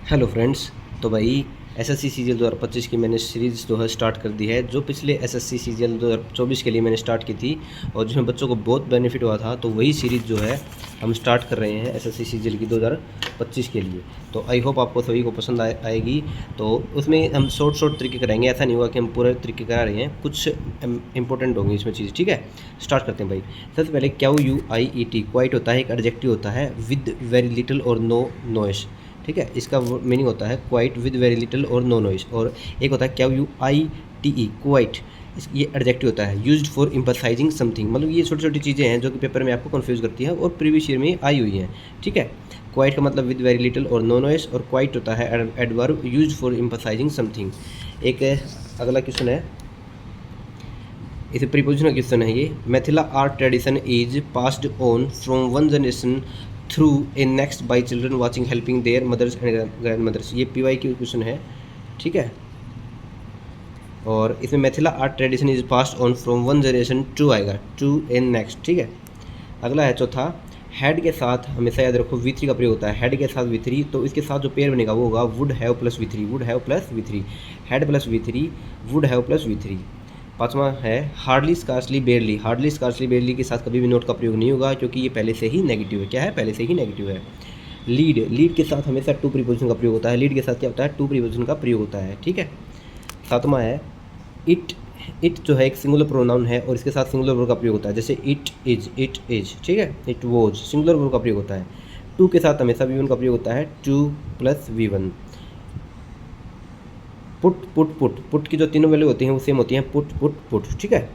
Hello friends. तो भाई SSC CGL 2025 की मैंने सीरीज़ जो है स्टार्ट कर दी है, जो पिछले एसएससी सीजीएल 2024 के लिए मैंने स्टार्ट की थी और जिसमें बच्चों को बहुत बेनिफिट हुआ था, तो वही सीरीज़ जो है हम स्टार्ट कर रहे हैं एसएससी सीजीएल की 2025 के लिए। तो आई होप आपको सभी को पसंद आएगी। तो उसमें हम शॉर्ट तरीके कराएंगे, ऐसा नहीं होगा कि हम पूरे तरीके करा रहे हैं, कुछ इंपॉर्टेंट होंगे इसमें चीज़। ठीक है, स्टार्ट करते हैं भाई। सबसे पहले QUIET क्वाइट होता है, एक एडजेक्टिव होता है विद वेरी लिटिल और नो नॉइस। ठीक है, इसका मीनिंग होता है क्वाइट विद वेरी लिटिल और नो नॉइस। और एक होता है QUITE क्वाइट, ये एडजेक्टिव होता है यूज्ड फॉर एम्फसाइजिंग समथिंग। मतलब ये छोटी छोटी चीज़ें हैं जो कि पेपर में आपको कंफ्यूज करती हैं और प्रीवियस ईयर में आई हुई हैं। ठीक है, क्वाइट का मतलब विद वेरी लिटिल और नो नॉइस, और क्वाइट होता है adverb used for emphasising something. एक अगला क्वेश्चन है, इसे प्रीपोजिशनल क्वेश्चन है ये। Mithila art tradition is passed on from one generation through a next by children watching helping their mothers and grandmothers. ये PY की क्वेश्चन है। ठीक है, और इसमें Mithila art tradition is passed on from one generation to आएगा, to A next. ठीक है, अगला है चौथा, हेड के साथ हमेशा याद रखो V3 का प्रयोग होता है। हेड के साथ V3, तो इसके साथ जो पेयर बनेगा वो होगा would have plus V3, would have plus V3, head plus V3, would have plus V3। पाँचवा है hardly scarcely बेयरली। Hardly scarcely barely के साथ कभी भी नोट का प्रयोग नहीं होगा, क्योंकि ये पहले से ही नेगेटिव है। क्या है, पहले से ही नेगेटिव है। लीड, लीड के साथ हमेशा टू प्रीपोजिशन का प्रयोग होता है। लीड के साथ क्या होता है, टू प्रीपोजिशन का प्रयोग होता है। ठीक है, सातवां है इट। इट जो है एक सिंगुलर प्रोनाउन है और इसके साथ सिंगुलर वर्ब का प्रयोग होता है, जैसे इट इज, इट इज। ठीक है, इट वॉज, सिंगुलर वर्ब का प्रयोग होता है। टू के साथ हमेशा V1 का प्रयोग होता है, टू प्लस V1। पुट की जो तीनों वैल्यू होती हैं वो सेम होती हैं, पुट। ठीक है,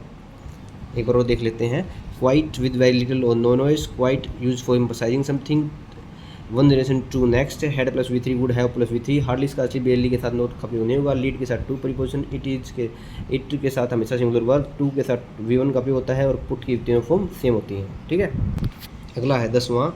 एक बार वो देख लेते हैं। क्वाइट विद वेरी लिटिल और no noise, quite use for emphasising something, one generation to next, had plus V3, would have plus V3, hardly scarcely barely के साथ नोट का प्रयोग नहीं होगा। लीड के साथ टू प्रीपोजिशन, इट के साथ हमेशा सिंगुलर वर्ब, टू के साथ V1 का प्रयोग होता है, और पुट की तीनों फॉर्म सेम होती हैं। ठीक है, अगला है 10वां।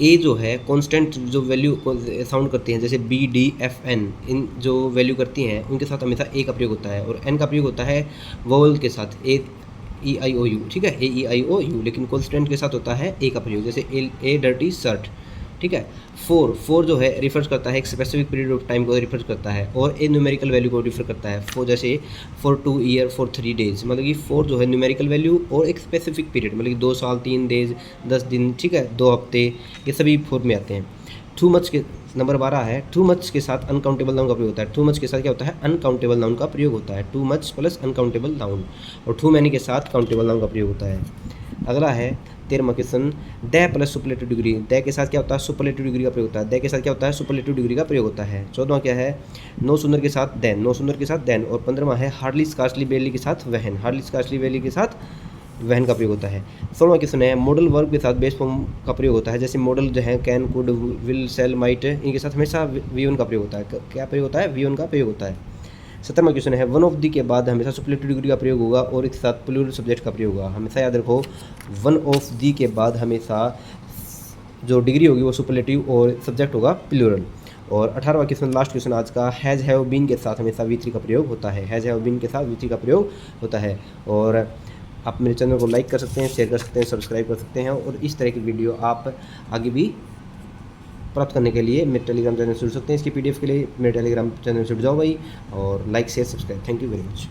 ए जो है कॉन्स्टेंट जो वैल्यू साउंड करती हैं, जैसे BDFN, इन जो वैल्यू करती हैं उनके साथ हमेशा ए का प्रयोग होता है, और एन का प्रयोग होता है वोवल के साथ, AEIOU। ठीक है, AEIOU, लेकिन कॉन्स्टेंट के साथ होता है ए का प्रयोग, जैसे ए डर्टी शर्ट। ठीक है, फोर जो है रिफर्स करता है एक स्पेसिफिक पीरियड ऑफ टाइम को रिफर करता है, और ए न्यूमेरिकल वैल्यू को रिफर करता है। फोर जैसे फॉर 2 ईयर, फॉर 3 डेज, मतलब कि फोर जो है न्यूमेरिकल वैल्यू और एक स्पेसिफिक पीरियड, मतलब कि 2 साल, 3 डेज, 10 दिन। ठीक है, 2 हफ्ते, ये सभी फोर में आते हैं। टू मच के नंबर 12 है, टू मच के साथ अनकाउंटेबल नाउन का प्रयोग होता है। टू मच के साथ क्या होता है, अनकाउंटेबल नाउन का प्रयोग होता है। Too much plus uncountable noun, और टू मैनी के साथ काउंटेबल नाउन का प्रयोग होता है। अगला है 13वां question, the plus superlative degree. The के साथ क्या होता है, सुपरलेटिव डिग्री का प्रयोग होता है। द के साथ क्या होता है, सुपरलेटिव डिग्री का प्रयोग होता है। 14वां क्या है, नो सुंदर के साथ देन, नो सुंदर के साथ देन। और 15वां है हार्डली स्कार्सली बेयरली के साथ वहन, हार्डली स्कार्सली बेयरली के साथ वहन का प्रयोग होता है। 16वां क्वेश्चन है, मॉडल वर्ब के साथ बेस फॉर्म का प्रयोग होता है, जैसे मॉडल जो है can, could, will, shall, might, इनके साथ हमेशा V1 का प्रयोग होता है। क्या प्रयोग होता है, V1 का प्रयोग होता है। 17वां क्वेश्चन है, वन ऑफ दी के बाद हमेशा सुपरलेटिव डिग्री का प्रयोग होगा और इसके साथ प्लूरल सब्जेक्ट का प्रयोग होगा। हमेशा याद रखो, वन ऑफ दी के बाद हमेशा जो डिग्री होगी वो सुपरलेटिव और सब्जेक्ट होगा प्लूरल। और 18वां क्वेश्चन, लास्ट क्वेश्चन आज का, हैज़ हैव बीन के साथ हमेशा V3 का प्रयोग होता है। हैज़ हैव बीन के साथ V3 का प्रयोग होता है। और आप मेरे चैनल को लाइक कर सकते हैं, शेयर कर सकते हैं, सब्सक्राइब कर सकते हैं, और इस तरह की वीडियो आप आगे भी प्राप्त करने के लिए मेरे टेलीग्राम चैनल से जुड़ सकते हैं। इसकी PDF के लिए मेरे टेलीग्राम चैनल से जुड़ जाओ भाई, और like share subscribe. Thank you very much.